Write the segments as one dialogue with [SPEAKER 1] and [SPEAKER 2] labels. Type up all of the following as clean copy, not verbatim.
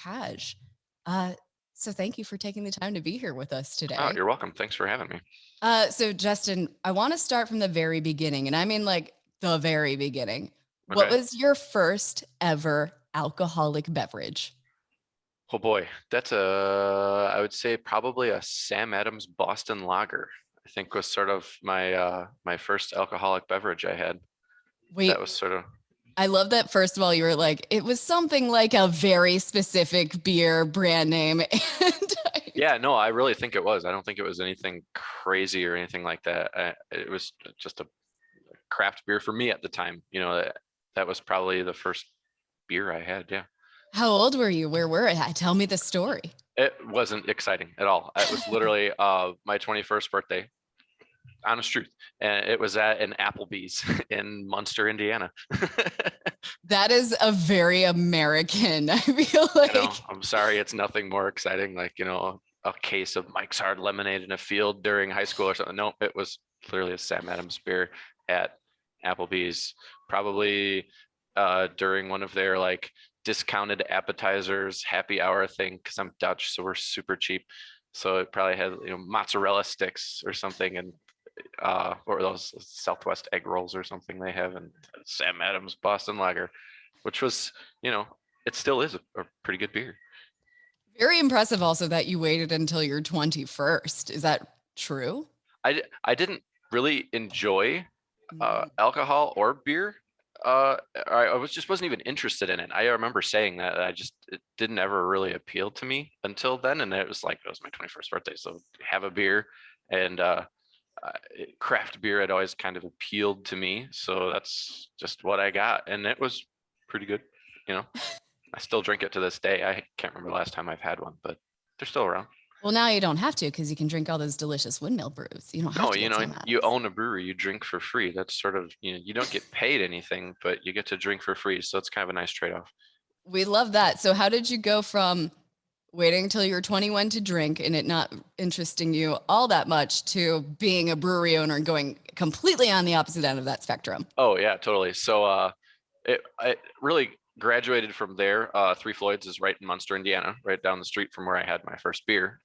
[SPEAKER 1] Kaj. So thank you for taking the time to be here with us
[SPEAKER 2] Oh,
[SPEAKER 1] today.
[SPEAKER 2] you're welcome. Thanks for having me.
[SPEAKER 1] So Justin, I want to start from the very beginning, and I mean like the very beginning. What
[SPEAKER 2] Okay.
[SPEAKER 1] was your first ever alcoholic beverage?
[SPEAKER 2] Oh boy, that's I would say probably a Sam Adams Boston Lager. I think was sort of my first alcoholic beverage I had. That
[SPEAKER 1] Wait,
[SPEAKER 2] was sort of
[SPEAKER 1] I love that. First of all, you were like, it was something like a very specific beer brand name. And
[SPEAKER 2] yeah, no, I really think it was. I don't think it was anything crazy or anything like that. It was just a craft beer for me at the time. That was probably the first beer I had. Yeah.
[SPEAKER 1] how old were you? Where were you? Tell me the story.
[SPEAKER 2] It wasn't exciting at all. It was literally my 21st birthday. Honest truth. And it was at an Applebee's in Munster, Indiana.
[SPEAKER 1] That is a very American, I feel
[SPEAKER 2] I know.
[SPEAKER 1] like.
[SPEAKER 2] I'm sorry. It's nothing more exciting, like, a case of Mike's Hard Lemonade in a field during high school or something. No, it was clearly a Sam Adams beer at Applebee's, probably during one of their like discounted appetizers happy hour thing, because I'm Dutch, so we're super cheap. So it probably had, mozzarella sticks or something, and or those Southwest egg rolls or something they have, and Sam Adams Boston Lager, which was, it still is a pretty good beer.
[SPEAKER 1] Very impressive also that you waited until your 21st. Is that true?
[SPEAKER 2] I didn't really enjoy
[SPEAKER 1] Mm.
[SPEAKER 2] alcohol or beer. I wasn't even interested in it. I remember saying that it didn't ever really appeal to me until then, and it was my 21st birthday, so have a beer, and craft beer had always kind of appealed to me, so that's just what I got, and it was pretty good. You know, I still drink it to this day. I can't remember the last time I've had one, but they're still around.
[SPEAKER 1] Well, now you don't have to because you can drink all those delicious Windmill brews. You don't have
[SPEAKER 2] No,
[SPEAKER 1] to get Sam
[SPEAKER 2] you
[SPEAKER 1] Adams.
[SPEAKER 2] own a brewery, you drink for free. That's sort of, you don't get paid anything, but you get to drink for free. So it's kind of a nice trade-off.
[SPEAKER 1] We love that. So, how did you go from waiting until you were 21 to drink and it not interesting you all that much to being a brewery owner and going completely on the opposite end of that spectrum?
[SPEAKER 2] Oh yeah, totally. So it really graduated from there. Three Floyds is right in Munster, Indiana, right down the street from where I had my first beer.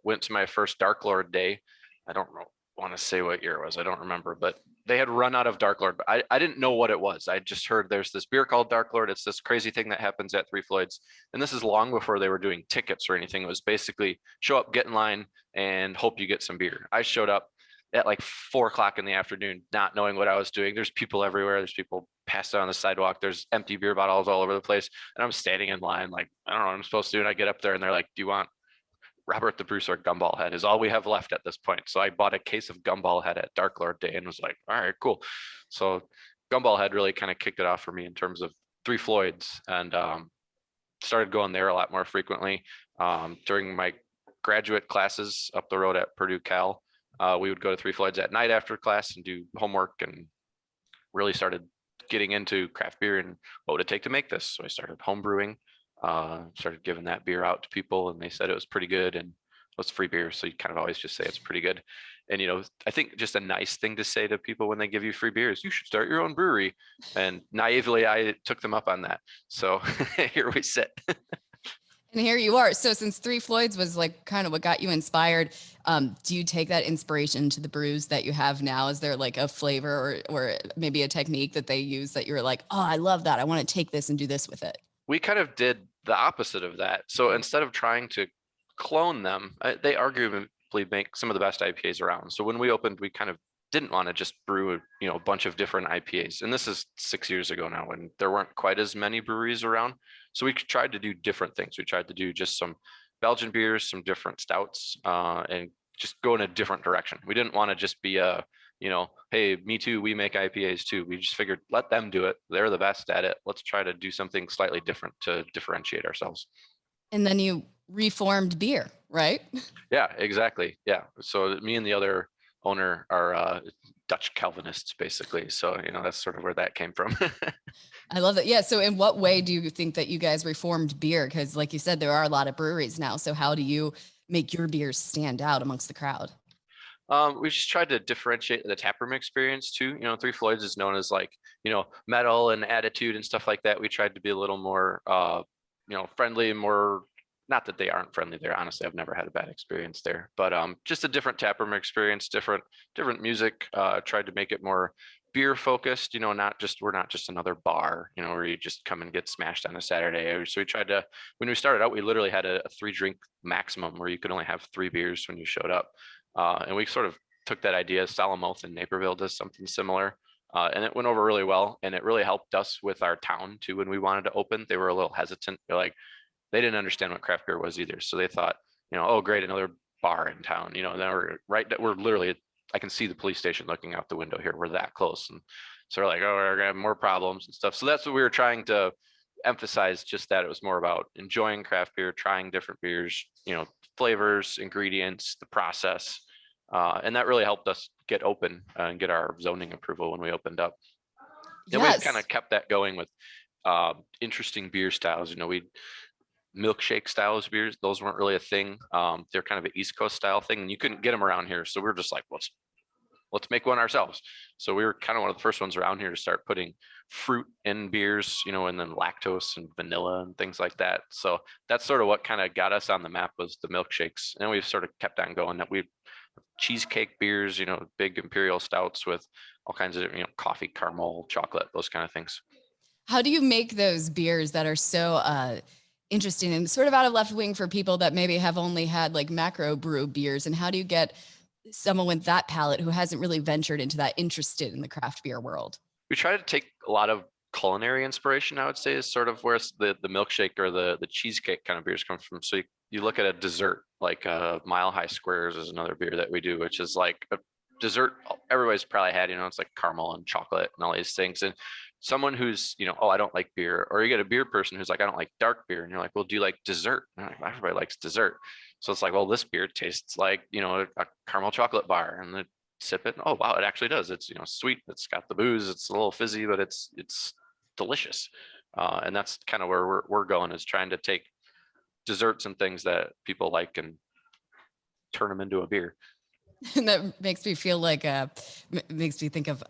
[SPEAKER 2] Went to my first Dark Lord day. I don't want to say what year it was. I don't remember, but they had run out of Dark Lord. But I didn't know what it was. I just heard there's this beer called Dark Lord. It's this crazy thing that happens at Three Floyds. And this is long before they were doing tickets or anything. It was basically show up, get in line, and hope you get some beer. I showed up at like 4 o'clock in the afternoon, not knowing what I was doing. There's people everywhere. There's people passed out on the sidewalk. There's empty beer bottles all over the place. And I'm standing in line, like, I don't know what I'm supposed to do. And I get up there and they're like, do you want Robert the Bruce or Gumball Head? Is all we have left at this point. So I bought a case of Gumball Head at Dark Lord Day and was like, all right, cool. So Gumball Head really kind of kicked it off for me in terms of Three Floyds, and started going there a lot more frequently. During my graduate classes up the road at Purdue Cal, we would go to Three Floyds at night after class and do homework, and really started getting into craft beer and what would it take to make this. So I started home brewing, started giving that beer out to people, and they said it was pretty good, and it was free beer. So you kind of always just say it's pretty good. And, I think just a nice thing to say to people when they give you free beer is you should start your own brewery. And naively, I took them up on that. So here we sit.
[SPEAKER 1] And here you are. So, since Three Floyds was like kind of what got you inspired, do you take that inspiration to the brews that you have now? Is there like a flavor or maybe a technique that they use that you're like, oh, I love that. I want to take this and do this with it?
[SPEAKER 2] We kind of did the opposite of that. So instead of trying to clone them, they arguably make some of the best IPAs around. So when we opened, we kind of didn't want to just brew a bunch of different IPAs. And this is 6 years ago now, when there weren't quite as many breweries around. So we tried to do different things. We tried to do just some Belgian beers, some different stouts, and just go in a different direction. We didn't want to just be hey, me too, we make IPAs too. We just figured, let them do it. They're the best at it. Let's try to do something slightly different to differentiate ourselves.
[SPEAKER 1] And then you reformed beer, right?
[SPEAKER 2] Yeah, exactly. Yeah. So me and the other owner are Dutch Calvinists, basically. So, that's sort of where that came from.
[SPEAKER 1] I love that. Yeah. So, in what way do you think that you guys reformed beer? Because, like you said, there are a lot of breweries now. So, how do you make your beers stand out amongst the crowd?
[SPEAKER 2] We just tried to differentiate the taproom experience too. Three Floyds is known as like, metal and attitude and stuff like that. We tried to be a little more friendly, more, not that they aren't friendly there. Honestly, I've never had a bad experience there, but just a different taproom experience, different music. Tried to make it more beer focused, not just, we're not just another bar, where you just come and get smashed on a Saturday. So we tried to, when we started out, we literally had a 3 drink maximum where you could only have 3 beers when you showed up. And we sort of took that idea. Salamouth in Naperville does something similar. And it went over really well, and it really helped us with our town too. When we wanted to open, they were a little hesitant. They're like, they didn't understand what craft beer was either. So they thought, oh, great, another bar in town. Then we're literally, I can see the police station looking out the window here. We're that close. And so we're like, oh, we're gonna have more problems and stuff. So that's what we were trying to emphasize, just that it was more about enjoying craft beer, trying different beers, flavors, ingredients, the process. And that really helped us get open and get our zoning approval when we opened up. Then we've kind
[SPEAKER 1] Yes.
[SPEAKER 2] of kept that going with interesting beer styles. We milkshake styles beers, those weren't really a thing. They're kind of an East Coast style thing, and you couldn't get them around here. So we were just like, let's make one ourselves. So we were kind of one of the first ones around here to start putting fruit in beers, and then lactose and vanilla and things like that. So that's sort of what kind of got us on the map, was the milkshakes. And we've sort of kept on going. That we cheesecake beers, big imperial stouts with all kinds of, coffee, caramel, chocolate, those kind of things.
[SPEAKER 1] How do you make those beers that are so interesting and sort of out of left wing for people that maybe have only had like macro brew beers? And how do you get someone with that palate who hasn't really ventured into that interested in the craft beer world?
[SPEAKER 2] We try to take a lot of culinary inspiration, I would say, is sort of where the milkshake or the cheesecake kind of beers come from. So you look at a dessert, like Mile High Squares is another beer that we do, which is like a dessert everybody's probably had, it's like caramel and chocolate and all these things. And someone who's, oh, I don't like beer, or you get a beer person who's like, I don't like dark beer. And you're like, well, do you like dessert? And like, everybody likes dessert. So it's like, well, this beer tastes like, a caramel chocolate bar. And the sip it. Oh, wow, it actually does. It's, sweet. It's got the booze. It's a little fizzy, but it's delicious. And that's kind of where we're going, is trying to take desserts and things that people like and turn them into a beer.
[SPEAKER 1] And that makes me feel like makes me think of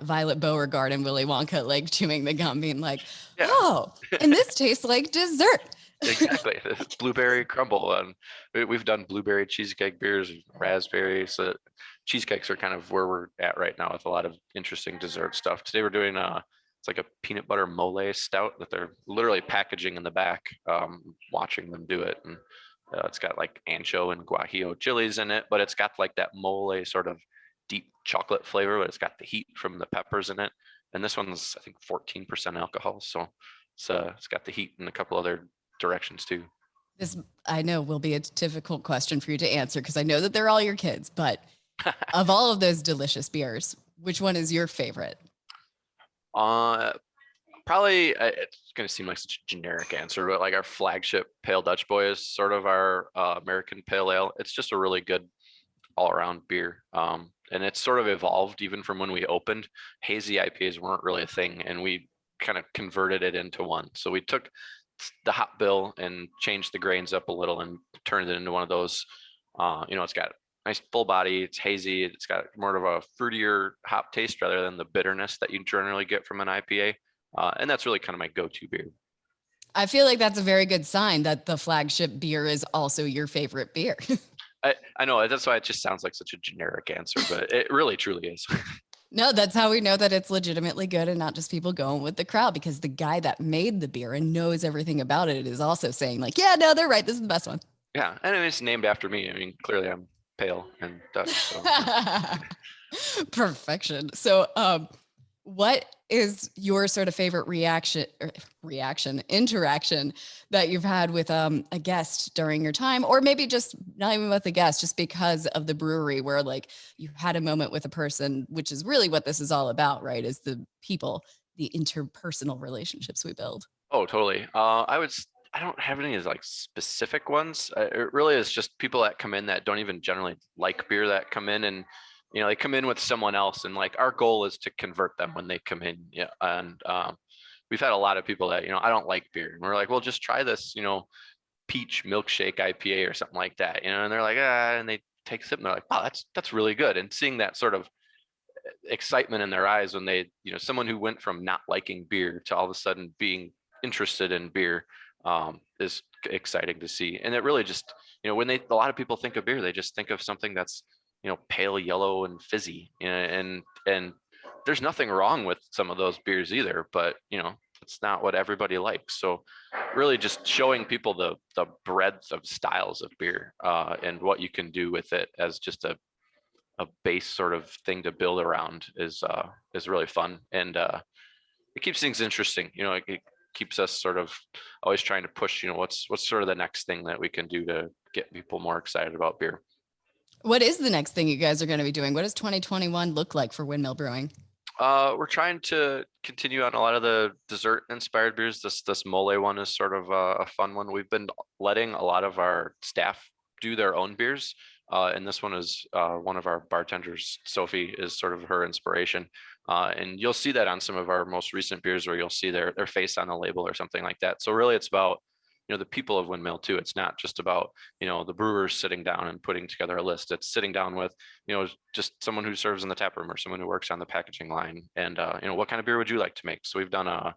[SPEAKER 1] Violet Beauregard and Willy Wonka, like chewing the gum, being like,
[SPEAKER 2] Yeah.
[SPEAKER 1] oh, and this tastes like dessert.
[SPEAKER 2] Exactly. Blueberry crumble. And we've done blueberry cheesecake beers, raspberry. So cheesecakes are kind of where we're at right now with a lot of interesting dessert stuff. Today we're doing it's like a peanut butter mole stout that they're literally packaging in the back, watching them do it. And it's got like ancho and guajillo chilies in it, but it's got like that mole sort of deep chocolate flavor, but it's got the heat from the peppers in it. And this one's, I think, 14% alcohol. So it's got the heat and a couple other directions too.
[SPEAKER 1] This, I know, will be a difficult question for you to answer because I know that they're all your kids, but of all of those delicious beers, which one is your favorite?
[SPEAKER 2] Probably, it's going to seem like such a generic answer, but like our flagship Pale Dutch Boy is sort of our American Pale Ale. It's just a really good all around beer. And it's sort of evolved even from when we opened. Hazy IPAs weren't really a thing, and we kind of converted it into one. So we took the hop bill and changed the grains up a little and turned it into one of those. It's got nice full body, it's hazy, it's got more of a fruitier hop taste rather than the bitterness that you generally get from an IPA. And that's really kind of my go-to beer.
[SPEAKER 1] I feel like that's a very good sign that the flagship beer is also your favorite beer.
[SPEAKER 2] I know, that's why it just sounds like such a generic answer, but it really truly is.
[SPEAKER 1] No, that's how we know that it's legitimately good and not just people going with the crowd, because the guy that made the beer and knows everything about it is also saying like, yeah, no, they're right. This is the best one.
[SPEAKER 2] Yeah. And it's named after me. I mean, clearly I'm pale and Dutch. So.
[SPEAKER 1] Perfection. So, what is your sort of favorite interaction that you've had with a guest during your time, or maybe just not even with a guest, just because of the brewery, where like you had a moment with a person, which is really what this is all about, right? Is the people, the interpersonal relationships we build.
[SPEAKER 2] Oh, totally. I don't have any like specific ones. It really is just people that come in that don't even generally like beer that come in, and they come in with someone else, and like our goal is to convert them when they come in. Yeah. And we've had a lot of people that, I don't like beer, and we're like, well, just try this, peach milkshake IPA or something like that, and they're like, and they take a sip and they're like, wow, that's really good. And seeing that sort of excitement in their eyes when they, someone who went from not liking beer to all of a sudden being interested in beer, is exciting to see. And it really just, when a lot of people think of beer, they just think of something that's, pale yellow and fizzy, and there's nothing wrong with some of those beers either, but it's not what everybody likes. So really just showing people the breadth of styles of beer, and what you can do with it as just a base sort of thing to build around is really fun. And it keeps things interesting. It keeps us sort of always trying to push, what's sort of the next thing that we can do to get people more excited about beer.
[SPEAKER 1] What is the next thing you guys are going to be doing? What does 2021 look like for Windmill Brewing?
[SPEAKER 2] We're trying to continue on a lot of the dessert inspired beers. This mole one is sort of a fun one. We've been letting a lot of our staff do their own beers. And this one is one of our bartenders, Sophie, is sort of her inspiration. And you'll see that on some of our most recent beers where you'll see their face on the label or something like that. So really it's about, the people of Windmill too. It's not just about, the brewers sitting down and putting together a list. It's sitting down with, just someone who serves in the tap room or someone who works on the packaging line. And, what kind of beer would you like to make? So we've done a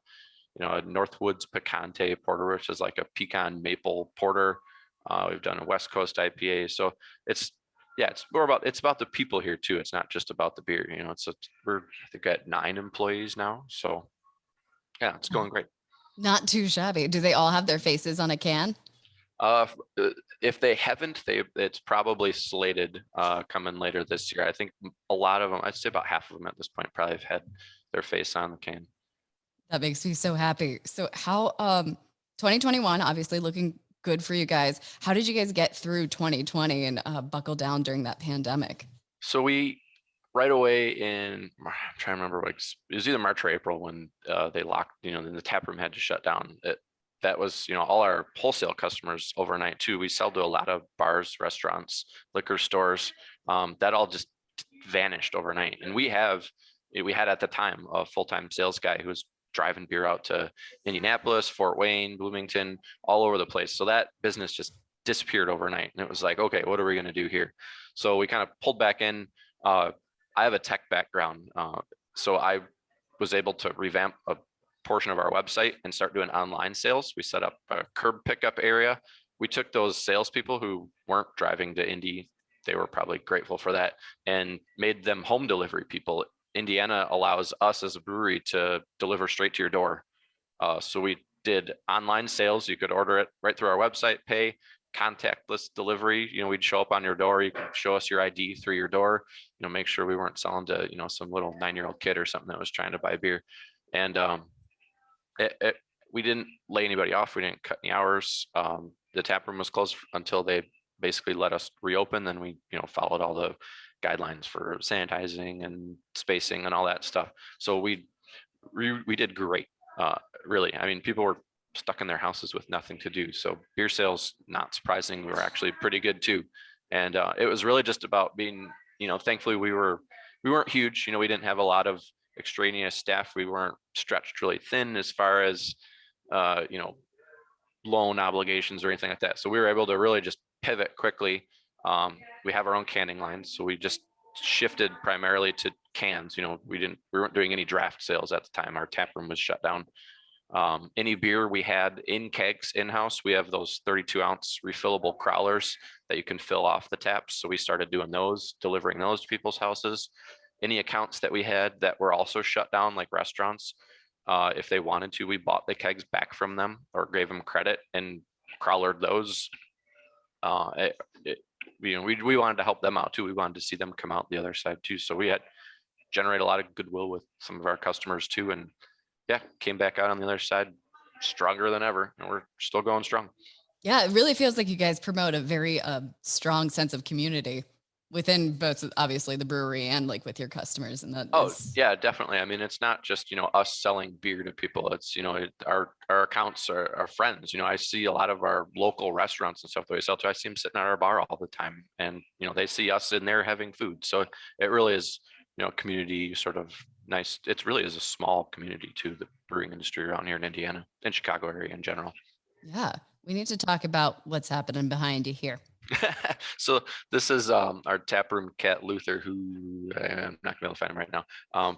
[SPEAKER 2] Northwoods Picante Porter, which is like a pecan maple porter. We've done a West Coast IPA. So it's about the people here too. It's not just about the beer. We're I think at 9 employees now. So yeah, it's going great.
[SPEAKER 1] Not too shabby. Do they all have their faces on a can?
[SPEAKER 2] If they haven't, it's probably slated coming later this year. I think a lot of them, I'd say about half of them at this point, probably have had their face on the can.
[SPEAKER 1] That makes me so happy. So how 2021 obviously looking good for you guys. How did you guys get through 2020 and buckle down during that pandemic?
[SPEAKER 2] So we right away I'm trying to remember, like it was either March or April when they locked, then the tap room had to shut down. That was, all our wholesale customers overnight too. We sell to a lot of bars, restaurants, liquor stores. That all just vanished overnight. And we had at the time a full-time sales guy who was driving beer out to Indianapolis, Fort Wayne, Bloomington, all over the place. So that business just disappeared overnight. And it was like, okay, what are we going to do here? So we kind of pulled back in. I have a tech background, so I was able to revamp a portion of our website and start doing online sales. We set up a curb pickup area. We took those salespeople who weren't driving to Indy, they were probably grateful for that, and made them home delivery people. Indiana allows us as a brewery to deliver straight to your door. So we did online sales. You could order it right through our website, pay, contactless delivery. We'd show up on your door. You could show us your ID through your door, make sure we weren't selling to, some little 9-year-old kid or something that was trying to buy beer. And we didn't lay anybody off. We didn't cut any hours. The tap room was closed until they basically let us reopen. Then we, followed all the guidelines for sanitizing and spacing and all that stuff. So we did great. Really, I mean, people were stuck in their houses with nothing to do. So beer sales, not surprising, we were actually pretty good too. And it was really just about being, thankfully we weren't huge. We didn't have a lot of extraneous staff. We weren't stretched really thin as far as, loan obligations or anything like that. So we were able to really just pivot quickly. We have our own canning lines, so we just shifted primarily to cans. We weren't doing any draft sales at the time. Our tap room was shut down. Any beer we had in kegs in-house, we have those 32-ounce refillable crowlers that you can fill off the taps. So we started doing those, delivering those to people's houses. Any accounts that we had that were also shut down, like restaurants, if they wanted to, we bought the kegs back from them or gave them credit and crowlered those. We wanted to help them out too. We wanted to see them come out the other side too. So we had generate a lot of goodwill with some of our customers too. And yeah, came back out on the other side stronger than ever. And we're still going strong.
[SPEAKER 1] Yeah, it really feels like you guys promote a very strong sense of community within both, obviously, the brewery and like with your customers. And
[SPEAKER 2] yeah, definitely. I mean, it's not just, us selling beer to people. It's, our accounts are friends. I see a lot of our local restaurants and stuff that we sell to. I see them sitting at our bar all the time, and, they see us in there having food. So it really is, community sort of nice. It really is a small community to the brewing industry around here in Indiana and Chicago area in general.
[SPEAKER 1] Yeah. We need to talk about what's happening behind you here.
[SPEAKER 2] So this is our taproom cat Luther, who I'm not gonna be able to find him right now.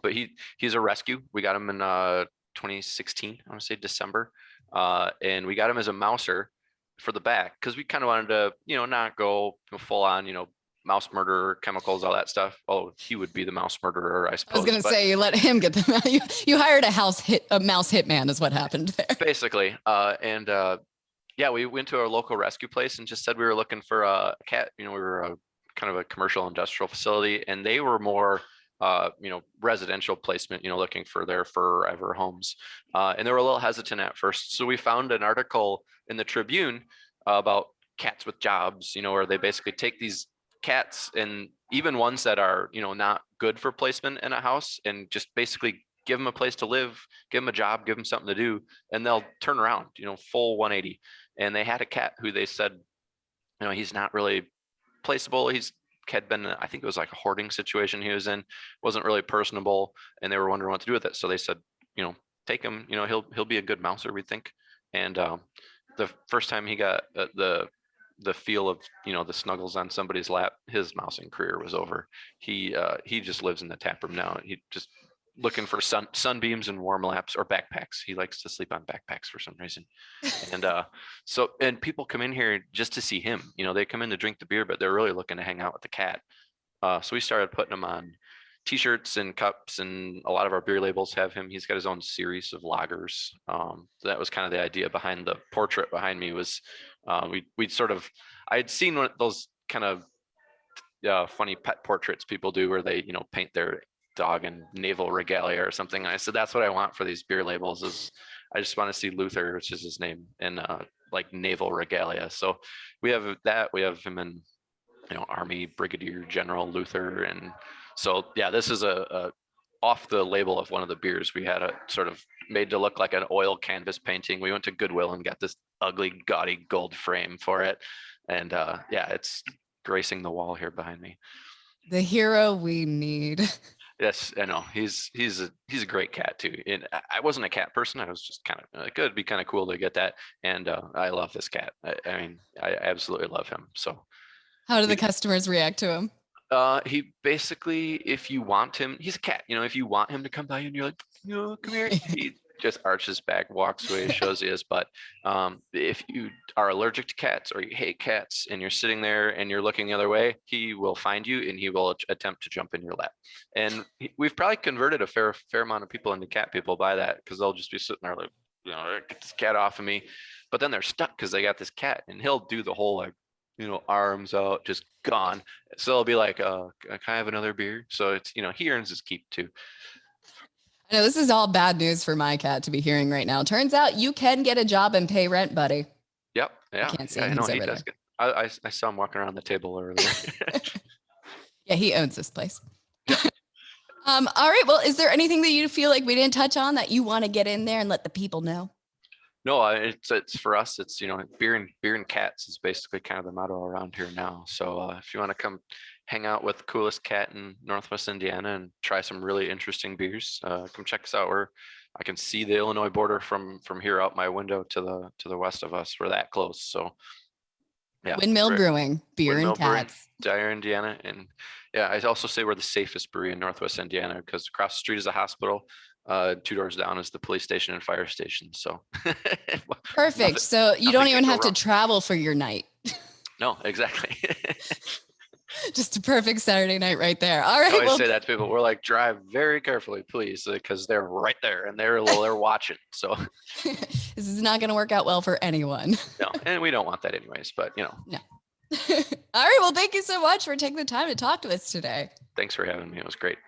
[SPEAKER 2] But he's a rescue. We got him in 2016, I want to say December. and we got him as a mouser for the back because we kind of wanted to, not go full on, mouse murderer, chemicals, all that stuff. Oh, he would be the mouse murderer, I
[SPEAKER 1] I was
[SPEAKER 2] suppose.
[SPEAKER 1] going to say, you let him get them. You hired a mouse hitman is what happened there.
[SPEAKER 2] Basically. Yeah, we went to our local rescue place and just said we were looking for a cat. We were a kind of a commercial industrial facility, and they were more, residential placement, looking for their forever homes. And they were a little hesitant at first. So we found an article in the Tribune about cats with jobs, where they basically take these cats, and even ones that are, not good for placement in a house, and just basically give them a place to live, give them a job, give them something to do, and they'll turn around, full 180. And they had a cat who they said, he's not really placeable. He's had been, I think it was like a hoarding situation he was in, wasn't really personable, and they were wondering what to do with it. So they said, take him, he'll be a good mouser, we think. And the first time he got the feel of, the snuggles on somebody's lap, his mousing career was over. He just lives in the tap room now. He just looking for sunbeams and warm laps or backpacks. He likes to sleep on backpacks for some reason. And and people come in here just to see him. They come in to drink the beer, but they're really looking to hang out with the cat. So we started putting him on t-shirts and cups, and a lot of our beer labels have him. He's got his own series of lagers. So that was kind of the idea behind the portrait behind me was we sort of, I had seen one of those kind of funny pet portraits people do where they, paint their dog in naval regalia or something. And I said, that's what I want for these beer labels is I just want to see Luther, which is his name, in like naval regalia. So we have that. We have him in, Army Brigadier General Luther. And so, yeah, this is a off the label of one of the beers. We had a sort of made to look like an oil canvas painting. We went to Goodwill and got this ugly, gaudy gold frame for it. And yeah, it's gracing the wall here behind me.
[SPEAKER 1] The hero we need.
[SPEAKER 2] Yes, I know. He's a great cat too. And I wasn't a cat person. I was just kind of like, it'd be kind of cool to get that. And I love this cat. I mean, I absolutely love him. So
[SPEAKER 1] how do the customers react to him?
[SPEAKER 2] He basically, if you want him, he's a cat. If you want him to come by and you're like, come here, he just arches back, walks away, shows you his butt. If you are allergic to cats or you hate cats and you're sitting there and you're looking the other way, he will find you and he will attempt to jump in your lap. And we've probably converted a fair amount of people into cat people by that, because they'll just be sitting there like, get this cat off of me. But then they're stuck because they got this cat, and he'll do the whole like, arms out, just gone. So it'll be like, can I have another beer? So it's, he earns his keep too.
[SPEAKER 1] I know this is all bad news for my cat to be hearing right now. Turns out you can get a job and pay rent, buddy.
[SPEAKER 2] Yep. Yeah.
[SPEAKER 1] I can't see
[SPEAKER 2] him.
[SPEAKER 1] him.
[SPEAKER 2] I know he does. I saw him walking around the table earlier.
[SPEAKER 1] Yeah, he owns this place. All right. Well, is there anything that you feel like we didn't touch on that you want to get in there and let the people know?
[SPEAKER 2] No, it's for us. It's, beer and cats is basically kind of the motto around here now. So if you want to come hang out with the coolest cat in Northwest Indiana and try some really interesting beers, come check us out. I can see the Illinois border from here out my window to the west of us. We're that close. So yeah.
[SPEAKER 1] Windmill Brewing, beer and cats.
[SPEAKER 2] Dyer, Indiana. And yeah, I also say we're the safest brewery in Northwest Indiana, because across the street is a hospital. 2 doors down is the police station and fire station. So
[SPEAKER 1] perfect. So you don't even have to travel for your night.
[SPEAKER 2] No, exactly.
[SPEAKER 1] Just a perfect Saturday night right there. All right.
[SPEAKER 2] I always say that to people. We're like, drive very carefully, please, because they're right there and they're watching. So
[SPEAKER 1] this is not going to work out well for anyone.
[SPEAKER 2] No, and we don't want that anyways, but
[SPEAKER 1] No. All right. Well, thank you so much for taking the time to talk to us today.
[SPEAKER 2] Thanks for having me. It was great.